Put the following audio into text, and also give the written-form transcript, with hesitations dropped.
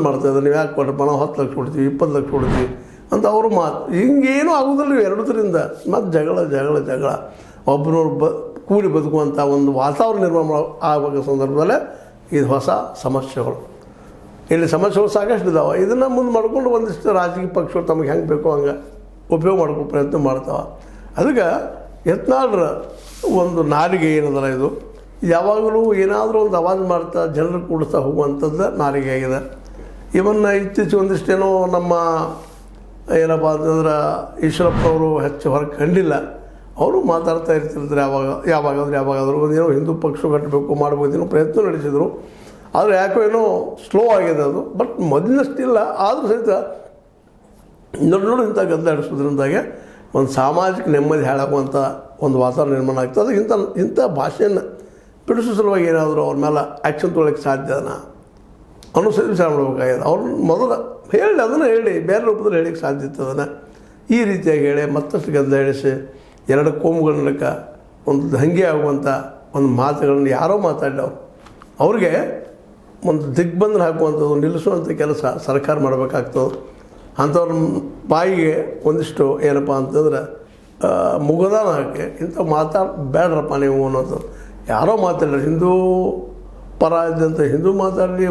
ಮಾಡ್ತಾಯಿದ್ದಾರೆ, ನೀವು ಯಾಕೆ ಕೊಡ್ರಪ್ಪ, ನಾವು 10 ಲಕ್ಷ ಕೊಡ್ತೀವಿ, 20 ಲಕ್ಷ ಕೊಡ್ತೀವಿ ಅಂತ ಅವರು ಮಾತು. ಹಿಂಗೇನೂ ಆಗೋದಿಲ್ಲ ಎರಡೂದರಿಂದ. ಮತ್ತು ಜಗಳ ಒಬ್ಬರೊಬ್ಬ ಕೂಡಿ ಬದುಕುವಂಥ ಒಂದು ವಾತಾವರಣ ನಿರ್ಮಾಣ ಆಗುವ ಸಂದರ್ಭದಲ್ಲೇ ಇದು ಹೊಸ ಸಮಸ್ಯೆಗಳು. ಇಲ್ಲಿ ಸಮಸ್ಯೆಗಳು ಸಾಕಷ್ಟು ಇದ್ದಾವೆ. ಇದನ್ನು ಮುಂದೆ ಮಾಡ್ಕೊಂಡು ಒಂದಿಷ್ಟು ರಾಜಕೀಯ ಪಕ್ಷಗಳು ತಮಗೆ ಹೆಂಗೆ ಬೇಕೋ ಹಂಗೆ ಉಪಯೋಗ ಮಾಡ್ಕೋ ಪ್ರಯತ್ನ ಮಾಡ್ತಾವೆ. ಅದಕ್ಕೆ ಯತ್ನಾಳರ ಒಂದು ನಾಲಿಗೆ ಏನದಲ್ಲ, ಇದು ಯಾವಾಗಲೂ ಏನಾದರೂ ಒಂದು ಆವಾಜ್ ಮಾಡ್ತಾ ಜನರು ಕೂಡಿಸ್ತಾ ಹೋಗುವಂಥದ್ದು ನಾಲಿಗೆ ಆಗಿದೆ. ಇವನ್ನ ಇತ್ತೀಚೆಗೆ ಒಂದಿಷ್ಟೇನೋ ನಮ್ಮ ಏನಪ್ಪ ಅಂತಂದ್ರೆ ಈಶ್ವರಪ್ಪನವರು ಹೆಚ್ಚು ಹೊರಗೆ ಕಂಡಿಲ್ಲ. ಅವರು ಮಾತಾಡ್ತಾ ಇರ್ತಿರ್ತಾರೆ ಯಾವಾಗಾದರೂ ಒಂದೇನೋ ಹಿಂದೂ ಪಕ್ಷ ಕಟ್ಟಬೇಕು ಮಾಡ್ಬೋದೇನೋ ಪ್ರಯತ್ನ ನಡೆಸಿದರು. ಆದರೆ ಯಾಕೋ ಏನೋ ಸ್ಲೋ ಆಗಿದೆ ಅದು. ಬಟ್ ಮೊದಲಿನಷ್ಟಿಲ್ಲ. ಆದರೂ ಸಹಿತ ನೋಡು ಇಂಥ ಗದ್ದಲ ಆಡಿಸೋದ್ರಿಂದಾಗೆ ಒಂದು ಸಾಮಾಜಿಕ ನೆಮ್ಮದಿ ಹಾಳಾಗುವಂಥ ಒಂದು ವಾತಾವರಣ ನಿರ್ಮಾಣ ಆಗ್ತದೆ. ಅದಕ್ಕೆ ಇಂಥ ಭಾಷೆಯನ್ನು ಬಿಡಿಸೋ ಸಲುವಾಗಿ ಏನಾದರೂ ಅವ್ರ ಮೇಲೆ ಆ್ಯಕ್ಷನ್ ತೊಗೊಳಕ್ಕೆ ಸಾಧ್ಯನಾ ಅನ್ನೋ ವಿಚಾರ ಮಾಡಬೇಕಾಗಿದೆ. ಅವ್ರು ಮೊದಲು ಹೇಳಿ ಅದನ್ನು ಹೇಳಿ ಬೇರೆ ರೂಪದಲ್ಲಿ ಹೇಳಕ್ಕೆ ಸಾಧ್ಯ ಇತ್ತು. ಅದನ್ನು ಈ ರೀತಿಯಾಗಿ ಹೇಳಿ ಮತ್ತಷ್ಟು ಗದ್ದಲ ಹಿಡಿಸಿ ಎರಡು ಕೋಮುಗಳ ನಡುಕ ಒಂದು ದಂಗೆ ಆಗುವಂಥ ಒಂದು ಮಾತುಗಳನ್ನು ಯಾರೋ ಮಾತಾಡಿದವರು ಅವ್ರಿಗೆ ಒಂದು ದಿಗ್ಬಂಧನ ಹಾಕುವಂಥದ್ದು ನಿಲ್ಲಿಸುವಂಥ ಕೆಲಸ ಸರ್ಕಾರ ಮಾಡಬೇಕಾಗ್ತದೆ. ಅಂಥವ್ರ ಬಾಯಿಗೆ ಒಂದಿಷ್ಟು ಏನಪ್ಪ ಅಂತಂದ್ರೆ ಮುಗದಾನ ಹಾಕಿ ಇಂಥ ಬೇಡ್ರಪ್ಪ ನೀವು ಅನ್ನೋದು. ಯಾರೋ ಮಾತಾಡ್ರಿ, ಹಿಂದೂ ಪರ ಇದ್ದಂಥ ಹಿಂದೂ ಮಾತಾಡಲಿ,